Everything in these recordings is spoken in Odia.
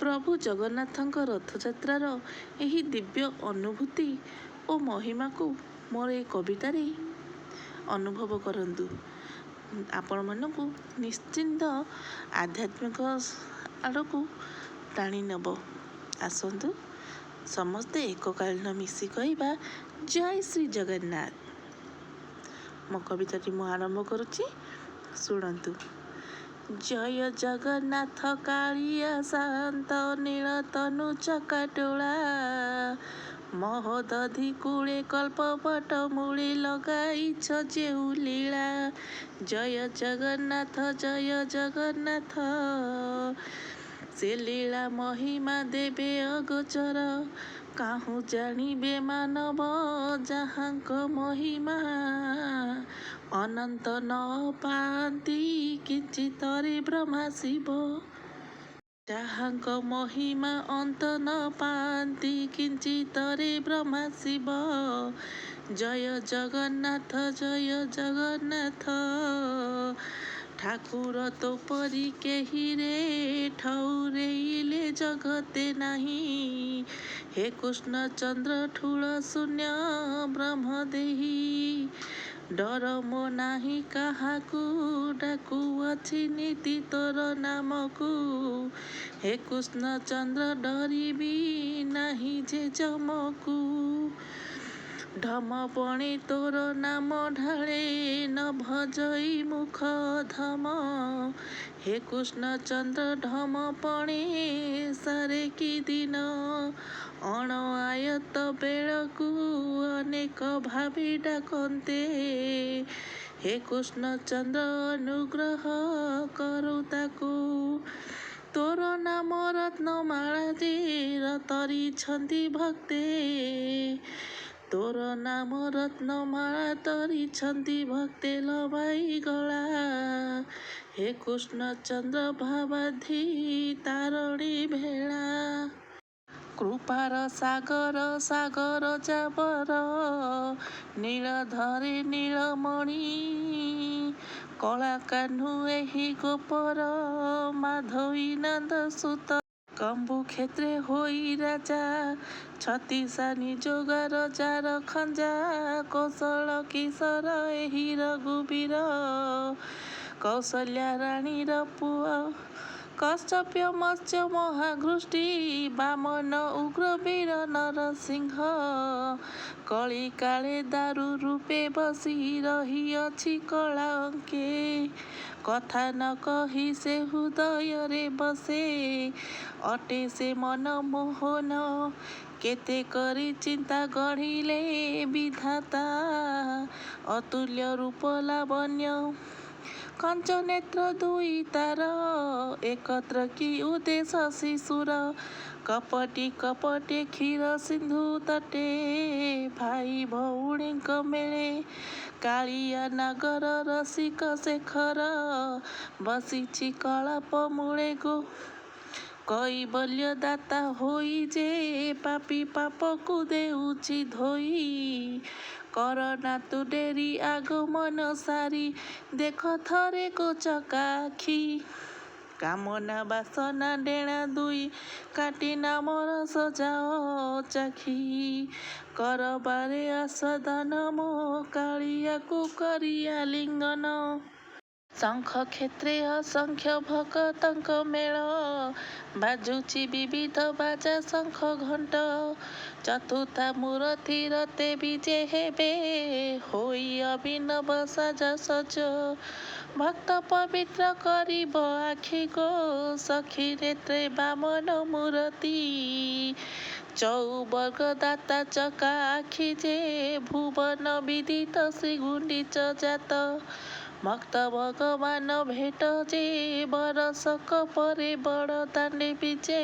ପ୍ରଭୁ ଜଗନ୍ନାଥଙ୍କ ରଥଯାତ୍ରାର ଏହି ଦିବ୍ୟ ଅନୁଭୂତି ଓ ମହିମାକୁ ମୋର ଏ କବିତାରେ ଅନୁଭବ କରନ୍ତୁ। ଆପଣମାନଙ୍କୁ ନିଶ୍ଚିନ୍ତ ଆଧ୍ୟାତ୍ମିକ ଆଡ଼କୁ ଟାଣି ନେବ। ଆସନ୍ତୁ ସମସ୍ତେ ଏକକାଳୀନ ମିଶି କହିବା ଜୟ ଶ୍ରୀ ଜଗନ୍ନାଥ। ମୋ କବିତାଟି ମୁଁ ଆରମ୍ଭ କରୁଛି, ଶୁଣନ୍ତୁ। ଜୟ ଜଗନ୍ନାଥ କାଳିଆ ଶାନ୍ତ ନୀଳତନୁ ଚକାଟୋଳା, ମହୋଦଧି କୂଳେ କଳ୍ପବଟ ମୂଳେ ଲଗାଇଛ ଯେଉଁ ଲୀଳା। ଜୟ ଜଗନ୍ନାଥ ଜୟ ଜଗନ୍ନାଥ, ସେ ଲୀଳା ମହିମା ଦେବେ ଅଗୋଚର। କାହୁଁ ଜାଣିବେ ମାନବ ଯାହାଙ୍କ ମହିମା, ଅନନ୍ତ ନ ପାଆନ୍ତି କିଞ୍ଚିତରେ ବ୍ରହ୍ମା ଶିବ। ଯାହାଙ୍କ ମହିମା ଅନ୍ତ ନ ପାଆନ୍ତି କିଞ୍ଚିତରେ ବ୍ରହ୍ମା ଶିବ। ଜୟ ଜଗନ୍ନାଥ ଜୟ ଜଗନ୍ନାଥ, ଠାକୁର ତୋ ପରି କେହିରେ ଠଉରେଇଲେ ଜଗତେ ନାହିଁ। ହେ କୃଷ୍ଣ ଚନ୍ଦ୍ର ଠୁଳ ଶୂନ୍ୟ ବ୍ରହ୍ମଦେହି, ଡର ମୋ ନାହିଁ କାହାକୁ ଡାକୁଅଛି ନିତି ତୋର ନାମକୁ। ହେ କୃଷ୍ଣ ଚନ୍ଦ୍ର ଡରିବି ନାହିଁ ଯେ ଯମକୁ, ଢମପଣେ ତୋର ନାମ ଢାଳେ ନ ଭଜଇ ମୁଖ ଧମ। ହେ କୃଷ୍ଣ ଚନ୍ଦ୍ର ଢମପଣେ ସାରେ କି ଦିନ, ଅଣଆୟତ୍ତ ବେଳକୁ ଅନେକ ଭାବି ଡାକନ୍ତେ। ହେ କୃଷ୍ଣ ଚନ୍ଦ୍ର ଅନୁଗ୍ରହ କରୁ ତାକୁ, ତୋର ନାମ ରତ୍ନମାଳା ଯେ ତରିଛନ୍ତି ଭକ୍ତେ। ତୋର ନାମ ରତ୍ନମାଳା ତରିଛନ୍ତି ଭକ୍ତେ ଲବାଇ ଗଳା। ହେ କୃଷ୍ଣ ଚନ୍ଦ୍ର ଭାବାଧି ତାରଣୀ ଭେଳା, କୃପାର ସାଗର ସାଗର ଯାବର, ନୀଳଧରେ ନୀଳମଣି କଳା କାହ୍ନୁ ଏହି ଗୋପର। ମାଧୋଇ ନନ୍ଦ ସୁତ କମ୍ବୁ କ୍ଷେତ୍ରେ ହୋଇ ରାଜା, ଛତିଶା ନିଯୋଗର ଯାର ଖଞ୍ଜା। କୌଶଳ କିଶୋର ଏହି ରଘୁବୀର, କୌଶଲ୍ୟା ରାଣୀର ପୁଅ। କଶ୍ୟପ ମତ୍ସ୍ୟ ମହାଘୃଷ୍ଟି, ବାମନ ଉଗ୍ରବୀର ନରସିଂହ। କଳି କାଳେ ଦାରୁ ରୂପେ ବସି ରହିଅଛି କଳା ଅଙ୍କେ। କଥା ନ କହି ସେ ହୃଦୟରେ ବସେ, ଅଟେ ସେ ମନମୋହନ। କେତେ କରି ଚିନ୍ତା ଗଢ଼ିଲେ ବିଧାତା, ଅତୁଲ୍ୟ ରୂପ ଲାବଣ୍ୟ। କଞ୍ଚନେତ୍ର ଦୁଇ ତାର, ଏକତ୍ର କି ଉଦ୍ଦେଶ୍ୟ ଶିଶୁର। କପଟି କପଟେ କ୍ଷୀର ସିନ୍ଧୁ ତଟେ, ଭାଇ ଭଉଣୀଙ୍କ ମେଳେ। କାଳିଆ ନାଗର ରସିକ ଶେଖର, ବସିଛି କଳ୍ପ ମୂଳେ ଗୋ। କୈବଲ୍ୟ ଦାତା ହୋଇ ଯେ ପାପୀ ପାପକୁ ଦେଉଛି ଧୋଇ। କରନା ତୁ ଡେରି ଆଗମନ ସାରି, ଦେଖ ଥରେ ଗୋ ଚକାଖି। କାମନା ବାସନା ଡେଣା ଦୁଇ, କାଟି ନାମ ରସ ଯାଅ ଚାଖି। କର ବାରେ ଆସ୍ୱାଦନ ମୋ କାଳିଆକୁ କରି ଆଲିଙ୍ଗନ। ଶଙ୍ଖ କ୍ଷେତ୍ରେ ଅସଂଖ୍ୟ ଭକତଙ୍କ ମେଳ, ବାଜୁଛି ବିବିଧ ବାଜା ଶଙ୍ଖ ଘଣ୍ଟ। ଚତୁର୍ଦ୍ଧା ମୂରତି ରତେ ବିଜେ ହେବେ, ହୋଇ ଅଭିନବ ସାଜସଜ। ଭକ୍ତ ପବିତ୍ର କରିବ ଆଖି ଗୋ, ସଖୀ ନେତ୍ରେ ବାମନ ମୂରତି। ଚଉବର୍ଗ ଦାତା ଚକା ଆଖି ଯେ, ଭୁବନ ବିଦିତ ଶ୍ରୀଗୁଣ୍ଡିଚ ଜାତ। ଭକ୍ତ ଭଗବାନ ଭେଟ ଯେ, ବରଷକ ପରେ ବଡ଼ ଦାଣ୍ଡେ ବିଜେ।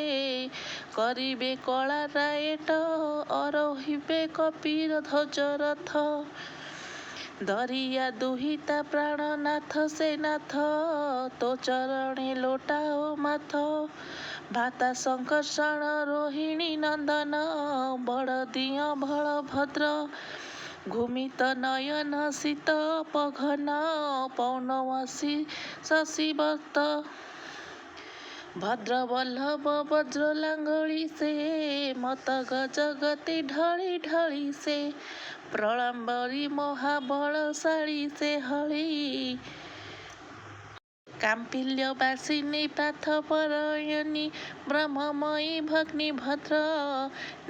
କରିବେ କଳା ରାଏଟ, ଆରୋହିବେ କପିର ଧ୍ୱଜ ରଥ। ଧରିଆ ଦୁହିତା ପ୍ରାଣନାଥ ସେ ନାଥ, ତୋ ଚରଣେ ଲୋଟାଓ ମାଥ। ଭ୍ରାତା ସଂକର୍ଷଣ ରୋହିଣୀ ନନ୍ଦନ, ବଡ଼ଦିଅଁ ବଳଭଦ୍ର। ଘୁମିତ ନୟନ ଶୀତ ଅପଘନ, ପୌର୍ଣ୍ଣମସୀ ଶଶୀବକ୍ତ। ଭଦ୍ର ବଲ୍ଲଭ ବଜ୍ର ଲାଙ୍ଗଳି ସେ ମତ ଗଜଗତି ଢଳି ଢଳି ସେ ପ୍ରଳମ୍ବରୀ ମହାବଳଶାଳୀ ସେ ହଳି କାମ୍ପିଲ୍ୟ ବାସିନୀ ପାଥପରାୟଣୀ ବ୍ରହ୍ମମୟୀ ଭଗ୍ନି ଭଦ୍ର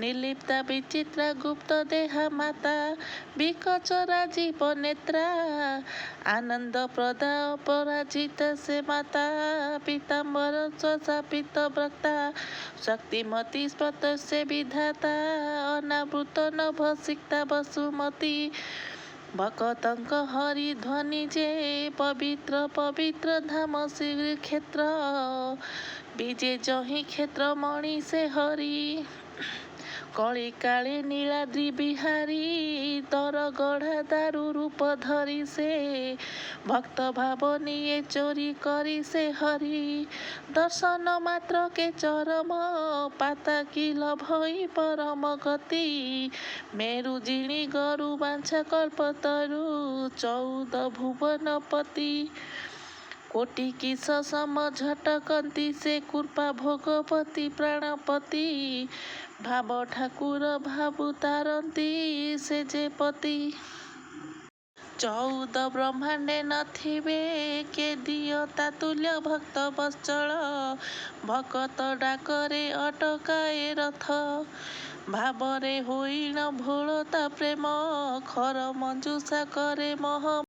ନିର୍ଲିପ୍ତା ବିଚିତ୍ରା ଗୁପ୍ତ ଦେହା ମାତା ବିକଚରା ଜୀବ ନେତ୍ରା ଆନନ୍ଦ ପ୍ରଦା ଅପରାଜିତା ସେ ମାତା ପୀତାମ୍ବର ସ୍ୱଶାପିତ ବ୍ରକ୍ତା ଶକ୍ତିମତୀ ସ୍ପତ ସେ ବିଧାତା ଅନାବୃତ ନଭ ସିକ୍ତା ବସୁମତୀ ଭକତଙ୍କ ହରି ଧ୍ୱନି ଯେ ପବିତ୍ର ପବିତ୍ର ଧାମ ଶ୍ରୀକ୍ଷେତ୍ର ବିଜେ ଯହିଁ କ୍ଷେତ୍ର ମଣି ସେ ହରି କଳିକାଳେ ନୀଳାଦ୍ରି ବିହାରୀ ଦର ଗଢ଼ା ଦାରୁ ରୂପ ଧରି ସେ ଭକ୍ତ ଭାବ ନିଏ ଚୋରି କରି ସେ ହରି ଦର୍ଶନ ମାତ୍ର କେ ଚରମ ପାତାକିଲ ଭଇ ପରମ ଗତି ମେରୁ ଜିଣି ଗରୁ ବାଞ୍ଛା କଳ୍ପତରୁ 14 ଭୁବନପତି କୋଟି କିସ ସମ ଝଟକନ୍ତି ସେ କୃପା ଭୋଗପତି ପ୍ରାଣପତି ଭାବ ଠାକୁର ଭାବୁ ତାରନ୍ତି ସେ ଯେ ପତି 14 ବ୍ରହ୍ମାଣ୍ଡେ ନଥିବେ କେ ଦିଅତା ତୁଲ୍ୟ ଭକ୍ତ ବତ୍ସଳ ଭକତ ଡାକରେ ଅଟକାଏ ରଥ ଭାବରେ ହୋଇଣ ଭୋଳତା ପ୍ରେମ ଖର ମଞ୍ଜୁଷା କରେ ମହ